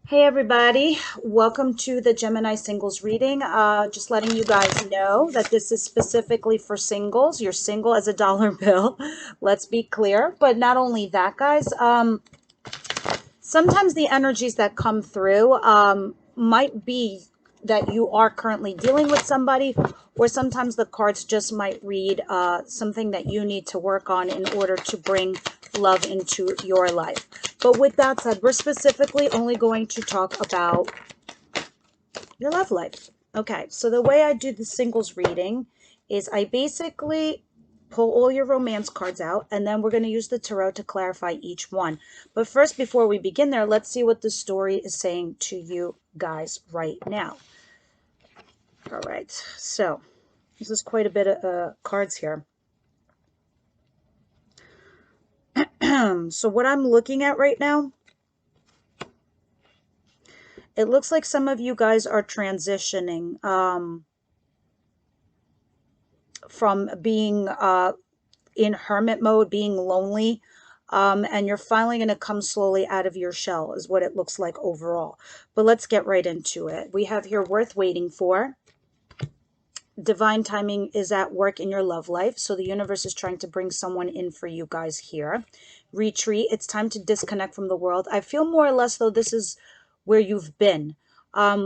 Hey everybody, welcome to the Gemini singles reading. Just letting you guys know that this is specifically for singles. You're single as a dollar bill. Let's be clear. But not only that, guys, sometimes the energies that come through might be that you are currently dealing with somebody, or sometimes the cards just might read something that you need to work on in order to bring love into your life. But with that said, we're specifically only going to talk about your love life. Okay, so the way I do the singles reading is I basically pull all your romance cards out, and then we're going to use the tarot to clarify each one. But first, before we begin there, let's see what the story is saying to you guys right now. All right, so this is quite a bit of cards here. So what I'm looking at right now, it looks like some of you guys are transitioning from being in hermit mode, being lonely, and you're finally going to come slowly out of your shell is what it looks like overall. But let's get right into it. We have here worth waiting for. Divine timing is at work in your love life. So the universe is trying to bring someone in for you guys here. Retreat. It's time to disconnect from the world. I feel more or less though this is where you've been.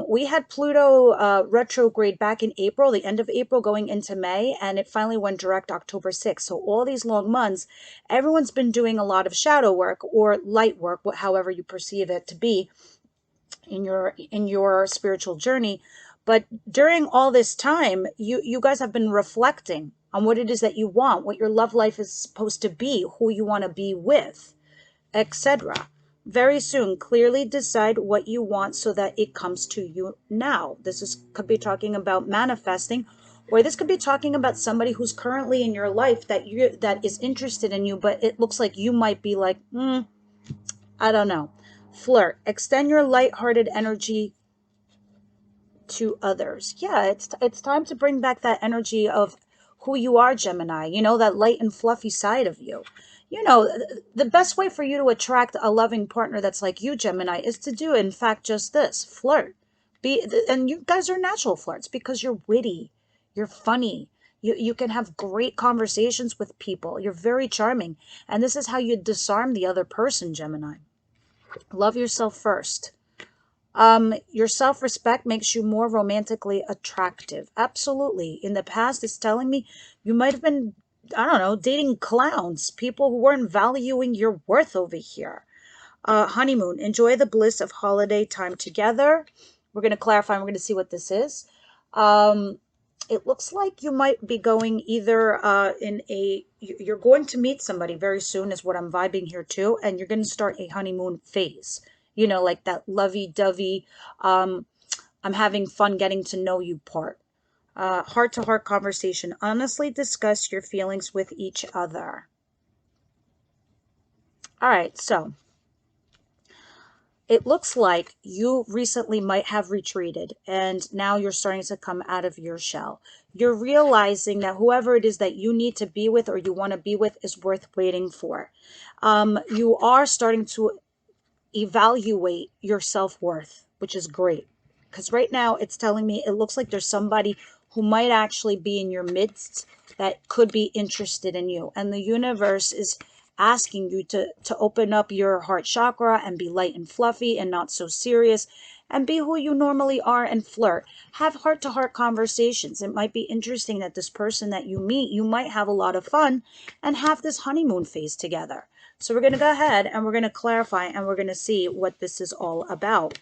We had Pluto retrograde back in April, the end of April going into May, and it finally went direct October 6th. So all these long months, everyone's been doing a lot of shadow work or light work, however you perceive it to be in your spiritual journey. But during all this time, you guys have been reflecting on what it is that you want, what your love life is supposed to be, who you want to be with, etc. Very soon, clearly decide what you want so that it comes to you now. Could be talking about manifesting, or this could be talking about somebody who's currently in your life that is interested in you, but it looks like you might be like, I don't know. Flirt. Extend your lighthearted energy to others. Yeah, it's time to bring back that energy of who you are, Gemini. You know, that light and fluffy side of you. You know, the best way for you to attract a loving partner that's like you, Gemini, is to do, in fact, just this: flirt. And you guys are natural flirts because you're witty, you're funny. You can have great conversations with people. You're very charming. And this is how you disarm the other person, Gemini. Love yourself first. Your self-respect makes you more romantically attractive. Absolutely. In the past, it's telling me you might have been, I don't know, dating clowns, people who weren't valuing your worth over here. Honeymoon. Enjoy the bliss of holiday time together. We're going to clarify, and we're going to see what this is. It looks like you might be going either you're going to meet somebody very soon is what I'm vibing here too, and you're going to start a honeymoon phase. You know, like that lovey-dovey, I'm having fun getting to know you part. Heart-to-heart conversation. Honestly discuss your feelings with each other. All right, so it looks like you recently might have retreated and now you're starting to come out of your shell. You're realizing that whoever it is that you need to be with or you want to be with is worth waiting for. You are starting to evaluate your self-worth, which is great. Because right now it's telling me it looks like there's somebody who might actually be in your midst that could be interested in you. And the universe is asking you to open up your heart chakra and be light and fluffy and not so serious and be who you normally are and flirt. Have heart-to-heart conversations. It might be interesting that this person that you meet, you might have a lot of fun and have this honeymoon phase together. So we're going to go ahead and we're going to clarify and we're going to see what this is all about.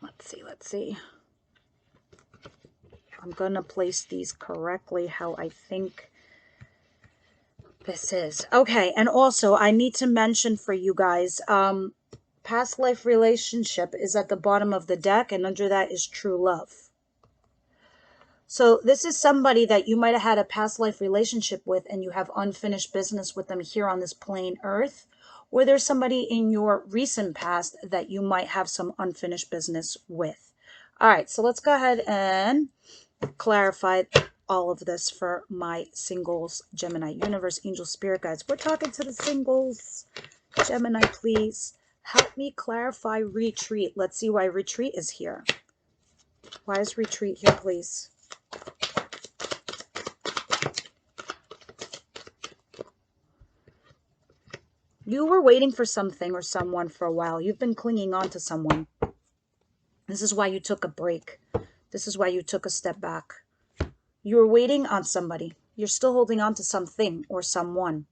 Let's see. I'm going to place these correctly how I think this is. Okay, and also I need to mention for you guys, past life relationship is at the bottom of the deck, and under that is true love. So this is somebody that you might have had a past life relationship with and you have unfinished business with them here on this plain earth, or there's somebody in your recent past that you might have some unfinished business with. All right, so let's go ahead and clarify all of this for my singles, Gemini, universe, angel, spirit guides. We're talking to the singles. Gemini, please Help me clarify retreat. Let's see why retreat is here. Why is retreat here, please? You were waiting for something or someone for a while. You've been clinging on to someone. This is why you took a break. This is why you took a step back. You were waiting on somebody. You're still holding on to something or someone.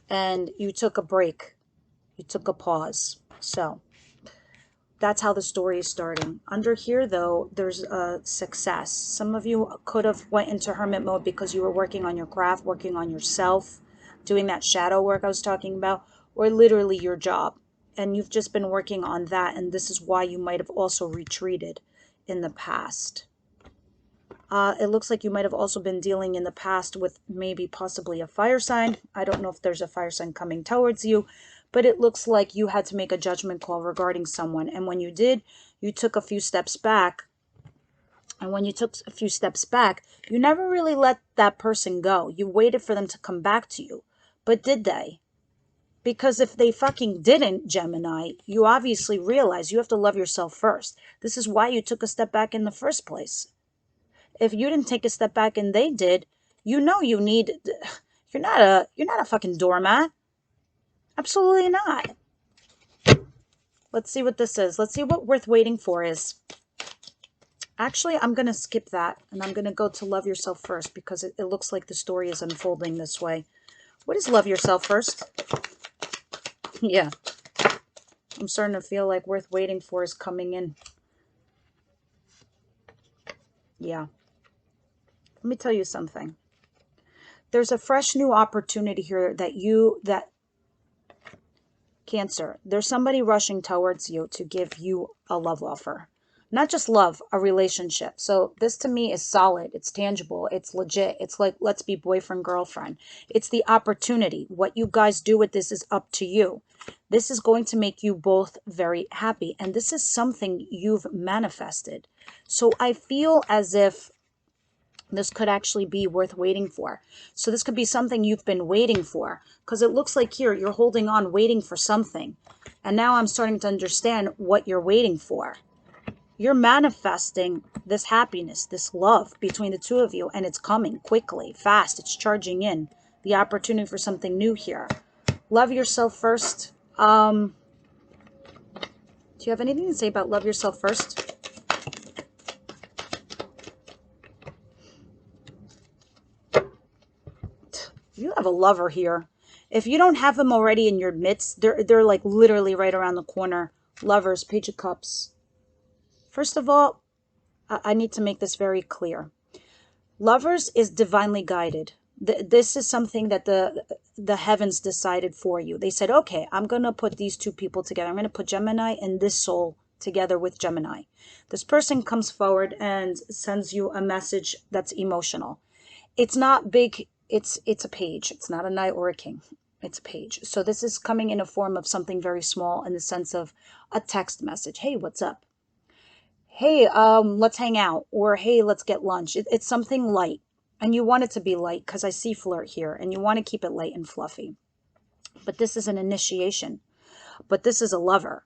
And you took a break. You took a pause. So that's how the story is starting. Under here, though, there's a success. Some of you could have went into hermit mode because you were working on your craft, working on yourself, doing that shadow work I was talking about, or literally your job. And you've just been working on that, and this is why you might have also retreated in the past. It looks like you might have also been dealing in the past with maybe possibly a fire sign. I don't know if there's a fire sign coming towards you, but it looks like you had to make a judgment call regarding someone. And when you did, you took a few steps back. And when you took a few steps back, you never really let that person go. You waited for them to come back to you. But did they? Because if they fucking didn't, Gemini, you obviously realize you have to love yourself first. This is why you took a step back in the first place. If you didn't take a step back and they did, you know you need, you're not a fucking doormat. Absolutely not. Let's see what this is. Let's see what worth waiting for is. Actually, I'm going to skip that and I'm going to go to love yourself first because it looks like the story is unfolding this way. What is love yourself first? Yeah. I'm starting to feel like worth waiting for is coming in. Yeah. Let me tell you something. There's a fresh new opportunity here that Cancer, there's somebody rushing towards you to give you a love offer. Not just love, a relationship. So this to me is solid. It's tangible. It's legit. It's like, let's be boyfriend, girlfriend. It's the opportunity. What you guys do with this is up to you. This is going to make you both very happy. And this is something you've manifested. So I feel as if this could actually be worth waiting for. So this could be something you've been waiting for, because it looks like here you're holding on, waiting for something. And now I'm starting to understand what you're waiting for. You're manifesting this happiness, this love between the two of you, and it's coming quickly, fast. It's charging in. The opportunity for something new here. Love yourself first. Do you have anything to say about love yourself first? You have a lover here. If you don't have them already in your midst, they're like literally right around the corner. Lovers, Page of Cups. First of all, I need to make this very clear. Lovers is divinely guided. This is something that the heavens decided for you. They said, okay, I'm going to put these two people together. I'm going to put Gemini and this soul together with Gemini. This person comes forward and sends you a message that's emotional. It's not big. It's a page. It's not a knight or a king. It's a page. So this is coming in a form of something very small in the sense of a text message. Hey, what's up? Hey, let's hang out. Or hey, let's get lunch. It's something light. And you want it to be light because I see flirt here. And you want to keep it light and fluffy. But this is an initiation. But this is a lover.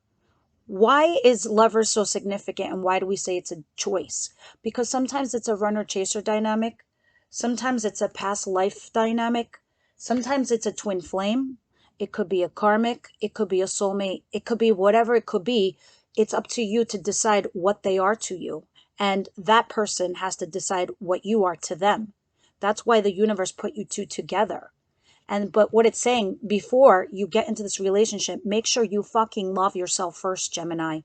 Why is lover so significant and why do we say it's a choice? Because sometimes it's a runner-chaser dynamic. Sometimes it's a past life dynamic. Sometimes it's a twin flame. It could be a karmic. It could be a soulmate. It could be whatever it could be. It's up to you to decide what they are to you. And that person has to decide what you are to them. That's why the universe put you two together. But what it's saying, before you get into this relationship, make sure you fucking love yourself first, Gemini.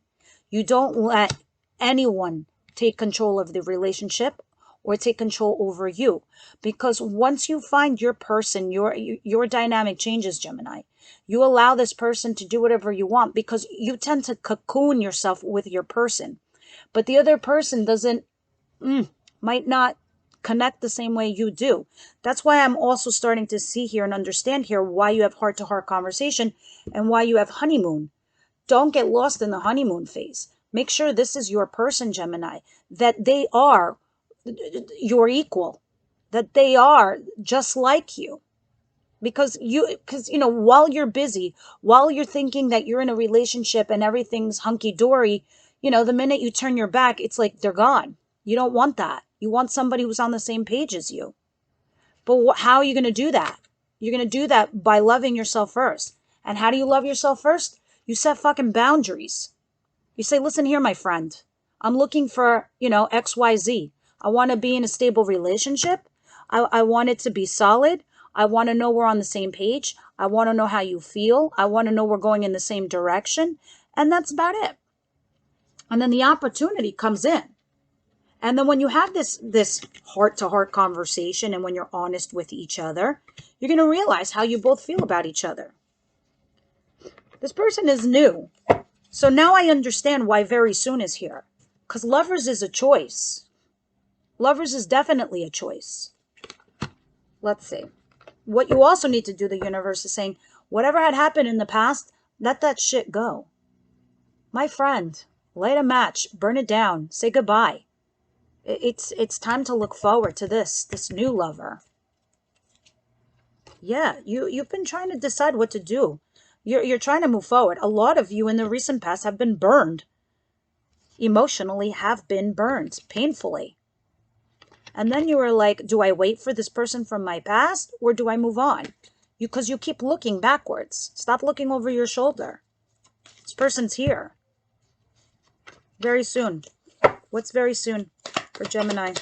You don't let anyone take control of the relationship or take control over you. Because once you find your person, your dynamic changes, Gemini. You allow this person to do whatever you want because you tend to cocoon yourself with your person. But the other person might not connect the same way you do. That's why I'm also starting to see here and understand here why you have heart-to-heart conversation and why you have honeymoon. Don't get lost in the honeymoon phase. Make sure this is your person, Gemini, that they are your equal, that they are just like you. Because while you're busy, while you're thinking that you're in a relationship and everything's hunky-dory, the minute you turn your back, it's like they're gone. You don't want that. You want somebody who's on the same page as you. But how are you going to do that? You're going to do that by loving yourself first. And how do you love yourself first? You set fucking boundaries. You say, listen here, my friend. I'm looking for, XYZ. I want to be in a stable relationship. I want it to be solid. I want to know we're on the same page. I want to know how you feel. I want to know we're going in the same direction. And that's about it. And then the opportunity comes in. And then when you have this heart-to-heart conversation and when you're honest with each other, you're going to realize how you both feel about each other. This person is new. So now I understand why very soon is here. Because lovers is a choice. Lovers is definitely a choice. Let's see. What you also need to do, the universe is saying, whatever had happened in the past, let that shit go. My friend, light a match, burn it down, say goodbye. It's time to look forward to this new lover. Yeah, you've been trying to decide what to do. You're trying to move forward. A lot of you in the recent past have been burned. Emotionally have been burned, painfully. And then you were like, do I wait for this person from my past or do I move on? Because you keep looking backwards. Stop looking over your shoulder. This person's here. Very soon. What's very soon for Gemini?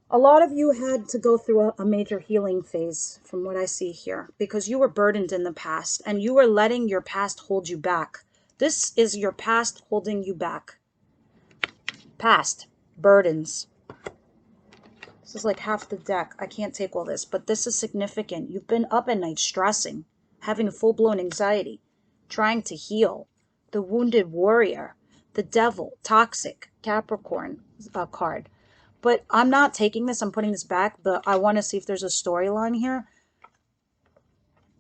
A lot of you had to go through a major healing phase from what I see here because you were burdened in the past and you were letting your past hold you back. This is your past holding you back. Past burdens. This is like half the deck. I can't take all this, but this is significant. You've been up at night stressing, having full-blown anxiety, trying to heal. The wounded warrior, the devil, toxic, Capricorn card. But I'm not taking this. I'm putting this back, but I want to see if there's a storyline here.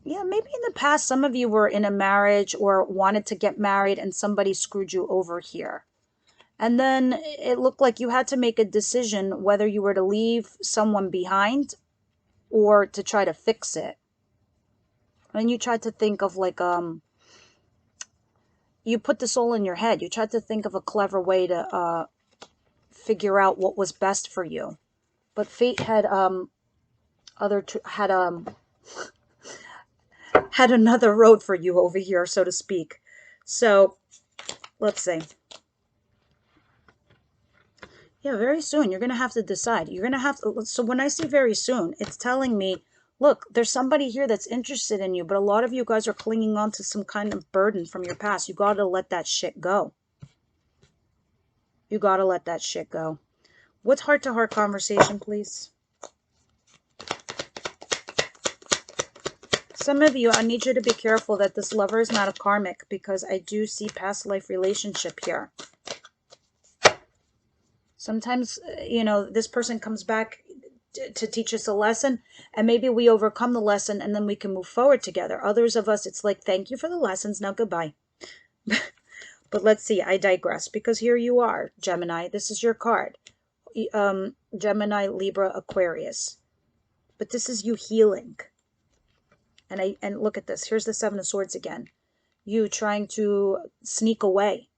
Yeah, maybe in the past, some of you were in a marriage or wanted to get married and somebody screwed you over here. And then it looked like you had to make a decision whether you were to leave someone behind or to try to fix it. And you tried to think of like, you put this all in your head. You tried to think of a clever way to figure out what was best for you. But fate had had another road for you over here, so to speak. So let's see. Yeah, very soon you're going to have to decide. You're going to have to, so when I say very soon, it's telling me, look, there's somebody here that's interested in you, but a lot of you guys are clinging on to some kind of burden from your past. You got to let that shit go. You got to let that shit go. What's heart-to-heart conversation, please? Some of you, I need you to be careful that this lover is not a karmic because I do see past life relationship here. Sometimes, this person comes back to teach us a lesson and maybe we overcome the lesson and then we can move forward together. Others of us, it's like, thank you for the lessons. Now goodbye. But let's see, I digress because here you are, Gemini. This is your card. Gemini, Libra, Aquarius. But this is you healing. And look at this. Here's the Seven of Swords again. You trying to sneak away.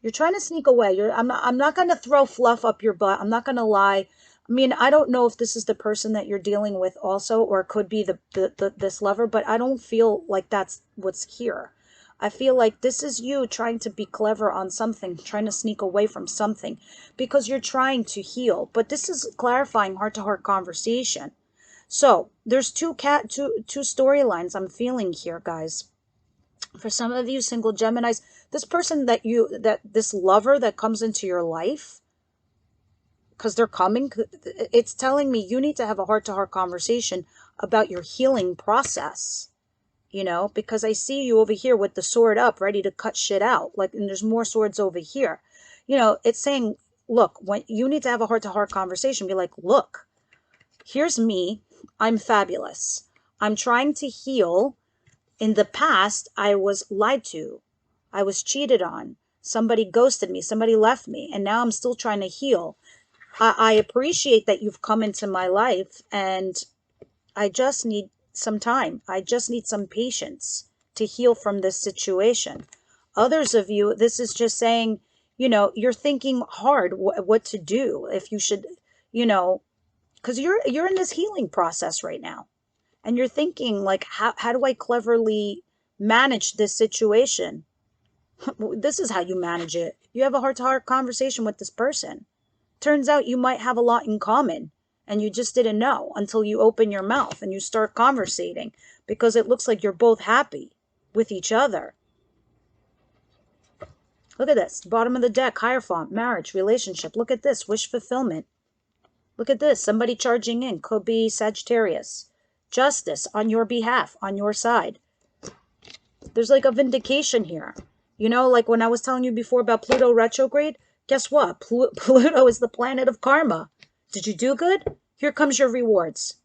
You're trying to sneak away. I'm not going to throw fluff up your butt. I'm not going to lie. I mean, I don't know if this is the person that you're dealing with also, or it could be this lover, but I don't feel like that's what's here. I feel like this is you trying to be clever on something, trying to sneak away from something because you're trying to heal. But this is clarifying heart-to-heart conversation. So there's two storylines I'm feeling here, guys. For some of you single Geminis, this person this lover that comes into your life, because they're coming, it's telling me you need to have a heart-to-heart conversation about your healing process. Because I see you over here with the sword up, ready to cut shit out. And there's more swords over here. It's saying, look, when you need to have a heart-to-heart conversation, be like, look, here's me. I'm fabulous. I'm trying to heal. In the past, I was lied to. I was cheated on. Somebody ghosted me. Somebody left me. And now I'm still trying to heal. I appreciate that you've come into my life, and I just need some time. I just need some patience to heal from this situation. Others of you, this is just saying, you're thinking hard what to do, if you should, because you're in this healing process right now. And you're thinking like, how do I cleverly manage this situation? This is how you manage it. You have a heart-to-heart conversation with this person. Turns out you might have a lot in common, and you just didn't know until you open your mouth and you start conversating, because it looks like you're both happy with each other. Look at this. Bottom of the deck, Hierophant, marriage, relationship. Look at this, wish fulfillment. Look at this, somebody charging in. Could be Sagittarius. Justice on your behalf, on your side. There's like a vindication here. Like when I was telling you before about Pluto retrograde, guess what? Pluto is the planet of karma. Did you do good? Here comes your rewards.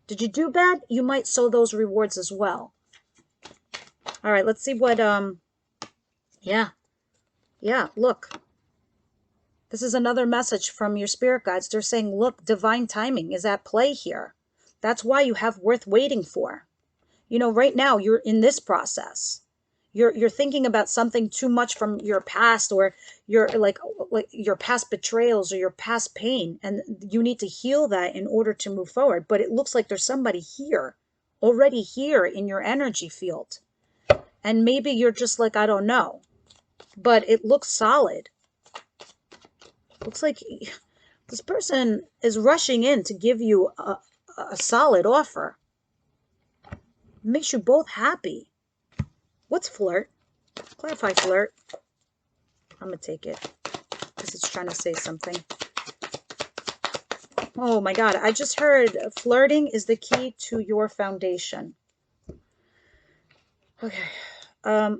Did you do bad? You might sow those rewards as well. All right, let's see what, yeah, look. This is another message from your spirit guides. They're saying, look, divine timing is at play here. That's why you have worth waiting for. Right now you're in this process. You're thinking about something too much from your past, or your like your past betrayals or your past pain, and you need to heal that in order to move forward. But it looks like there's somebody here, already here in your energy field. And maybe you're just like, I don't know. But it looks solid. Looks like this person is rushing in to give you a solid offer. Makes you both happy. What's flirt? Clarify flirt. I'm going to take it because it's trying to say something. Oh my God. I just heard flirting is the key to your foundation. Okay.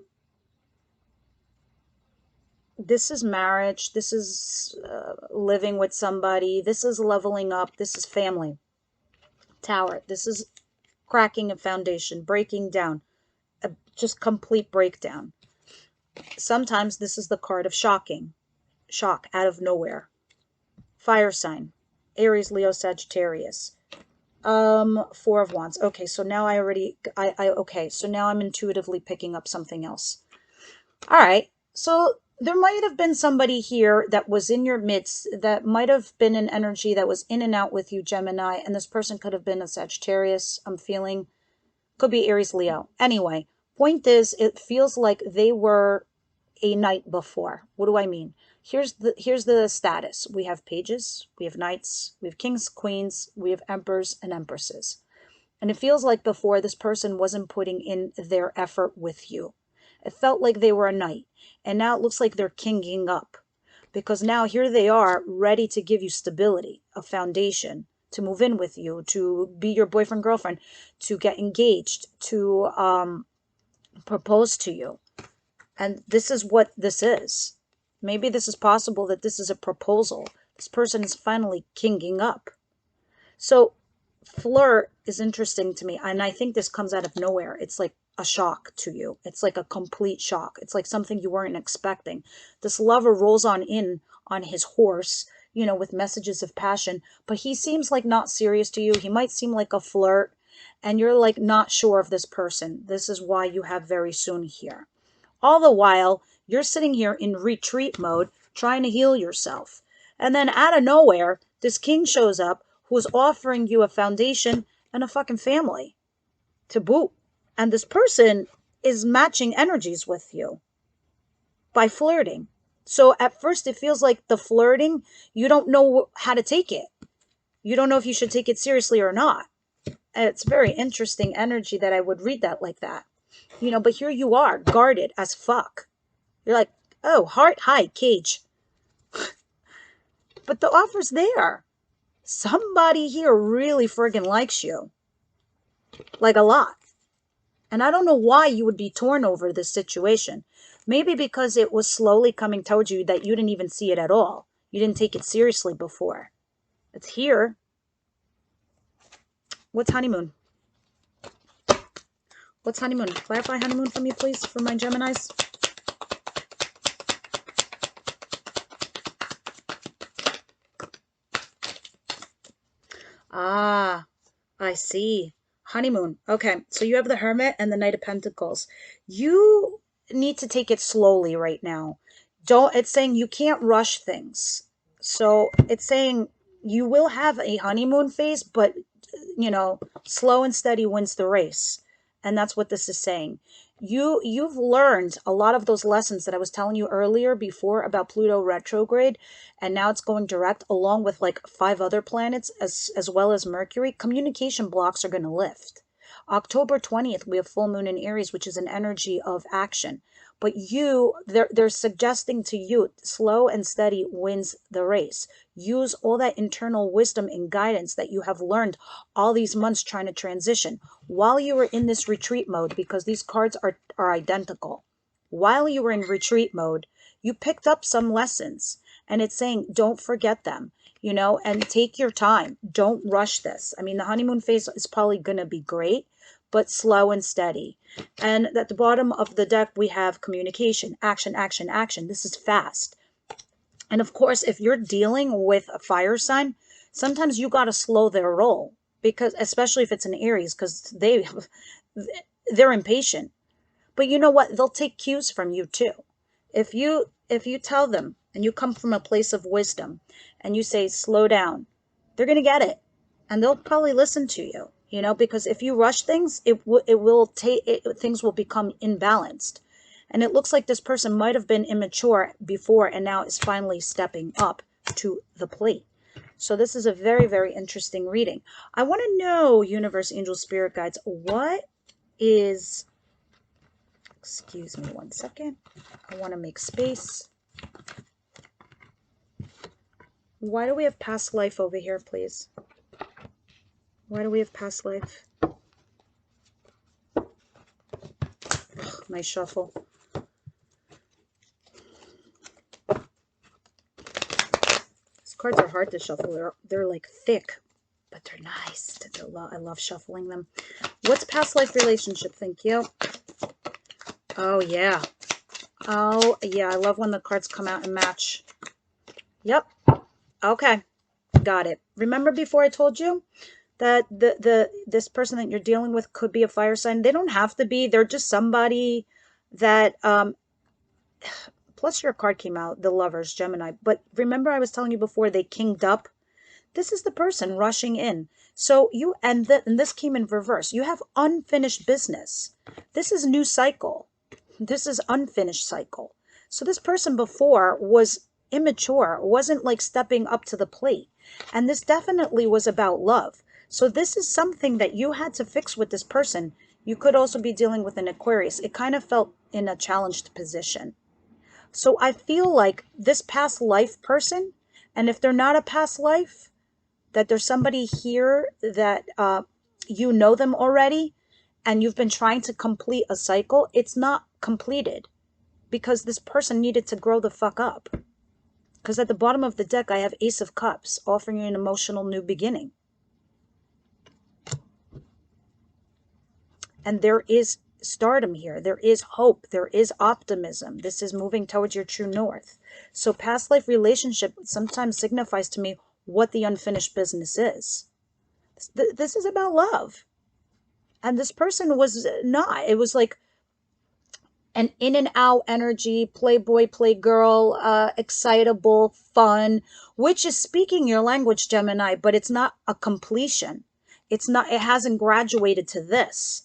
This is marriage. This is living with somebody. This is leveling up. This is family. Tower. This is cracking a foundation, breaking down. Just complete breakdown. Sometimes this is the card of shock out of nowhere. Fire sign, Aries, Leo, Sagittarius. 4 of Wands. Okay, so now okay, so now I'm intuitively picking up something else. All right, so there might have been somebody here that was in your midst that might have been an energy that was in and out with you, Gemini, and this person could have been a Sagittarius, I'm feeling. Could be Aries, Leo. Anyway, point is, it feels like they were a knight before. What do I mean? Here's the status. We have pages, we have knights, we have kings, queens, we have emperors and empresses. And it feels like before this person wasn't putting in their effort with you. It felt like they were a knight. And now it looks like they're kinging up. Because now here they are, ready to give you stability, a foundation, to move in with you, to be your boyfriend, girlfriend, to get engaged, to propose to you. And this is what this is. Maybe this is possible that this is a proposal. This person is finally kinging up. So flirt is interesting to me. And I think this comes out of nowhere. It's like a shock to you. It's like a complete shock. It's like something you weren't expecting. This lover rolls on in on his horse, with messages of passion, but he seems like not serious to you. He might seem like a flirt, and you're like not sure of this person. This is why you have very soon here. All the while, you're sitting here in retreat mode, trying to heal yourself. And then out of nowhere, this king shows up who's offering you a foundation and a fucking family to boot. And this person is matching energies with you by flirting. So at first it feels like the flirting, you don't know how to take it. You don't know if you should take it seriously or not. And it's very interesting energy that I would read that like that. But here you are, guarded as fuck. You're like, oh, heart, hi, cage. But the offer's there. Somebody here really friggin' likes you. Like a lot. And I don't know why you would be torn over this situation. Maybe because it was slowly coming towards you that you didn't even see it at all. You didn't take it seriously before. It's here. What's honeymoon? What's honeymoon? Clarify honeymoon for me, please, for my Geminis. Ah, I see. Honeymoon. Okay, so you have the Hermit and the Knight of Pentacles. You need to take it slowly right now. It's saying you can't rush things. So it's saying you will have a honeymoon phase, but slow and steady wins the race. And that's what this is saying. You've learned a lot of those lessons that I was telling you earlier before about Pluto retrograde, and now it's going direct along with like 5 other planets as well as Mercury. Communication blocks are going to lift. October 20th, we have full moon in Aries, which is an energy of action. But they're suggesting to you, slow and steady wins the race. Use all that internal wisdom and guidance that you have learned all these months trying to transition while you were in this retreat mode, because these cards are identical. While you were in retreat mode, you picked up some lessons, and it's saying don't forget them, and take your time. Don't rush this. I mean, the honeymoon phase is probably going to be great, but slow and steady. And at the bottom of the deck, we have communication, action, action, action. This is fast. And of course, if you're dealing with a fire sign, sometimes you got to slow their roll, because especially if it's an Aries, because they're impatient. But you know what? They'll take cues from you too. If you tell them and you come from a place of wisdom and you say slow down, they're going to get it, and they'll probably listen to you. Because if you rush things, things will become imbalanced. And it looks like this person might have been immature before and now is finally stepping up to the plate. So this is a very, very interesting reading. I want to know, universe, angel, spirit guides, excuse me 1 second. I want to make space. Why do we have past life over here, please? Why do we have past life? Ugh, my shuffle. These cards are hard to shuffle. They're like thick, but they're nice. I love shuffling them. What's past life relationship? Thank you. Oh, yeah. Oh, yeah. I love when the cards come out and match. Yep. Okay. Got it. Remember before I told you that this person that you're dealing with could be a fire sign? They don't have to be. They're just somebody that plus your card came out, the Lovers, Gemini. But remember I was telling you before, they kinged up. This is the person rushing in. So and this came in reverse. You have unfinished business. This is new cycle. This is unfinished cycle. So this person before was immature, wasn't like stepping up to the plate. And this definitely was about love. So this is something that you had to fix with this person. You could also be dealing with an Aquarius. It kind of felt in a challenged position. So I feel like this past life person, and if they're not a past life, that there's somebody here that you know them already, and you've been trying to complete a cycle. It's not completed because this person needed to grow the fuck up. Because at the bottom of the deck, I have Ace of Cups, offering you an emotional new beginning. And there is stardom here. There is hope. There is optimism. This is moving towards your true north. So past life relationship sometimes signifies to me what the unfinished business is. This is about love. And this person was not. It was like an in and out energy, playboy, playgirl, excitable, fun, which is speaking your language, Gemini, but it's not a completion. It hasn't graduated to this.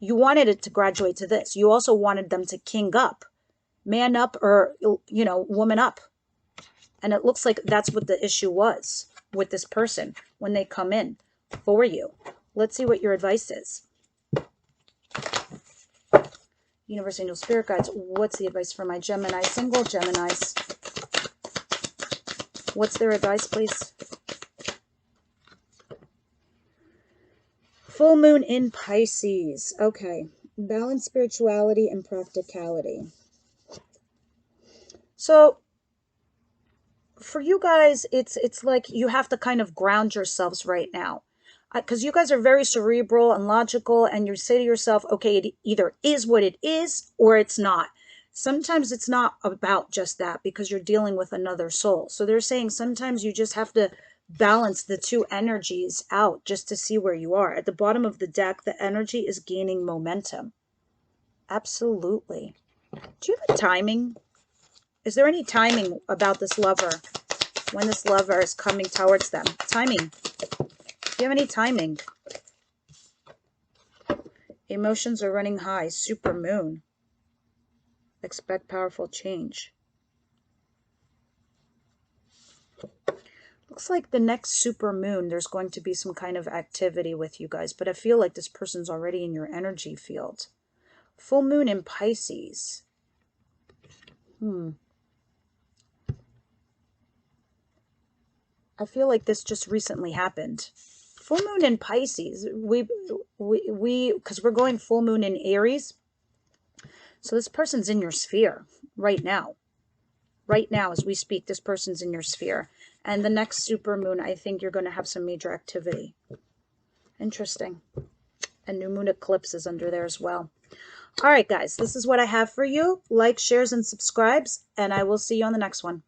You wanted it to graduate to this. You also wanted them to king up, man up, or, woman up. And it looks like that's what the issue was with this person when they come in for you. Let's see what your advice is. Universe, angel, spirit guides, what's the advice for my Gemini, single Geminis? What's their advice, please? Full moon in Pisces. Okay. Balance spirituality and practicality. So for you guys, it's like you have to kind of ground yourselves right now. Because you guys are very cerebral and logical, and you say to yourself, okay, it either is what it is or it's not. Sometimes it's not about just that, because you're dealing with another soul. So they're saying sometimes you just have to balance the two energies out just to see where you are. At the bottom of the deck, the energy is gaining momentum. Absolutely. Do you have a timing? Is there any timing about this lover? When this lover is coming towards them? Timing. Do you have any timing? Emotions are running high. Super moon. Expect powerful change. Looks like the next super moon, there's going to be some kind of activity with you guys, but I feel like this person's already in your energy field. Full moon in Pisces. I feel like this just recently happened. Full moon in Pisces. Because we're going full moon in Aries. So this person's in your sphere right now. Right now, as we speak, this person's in your sphere. And the next super moon, I think you're going to have some major activity. Interesting. And new moon eclipse is under there as well. All right, guys, this is what I have for you. Like, shares, and subscribes, and I will see you on the next one.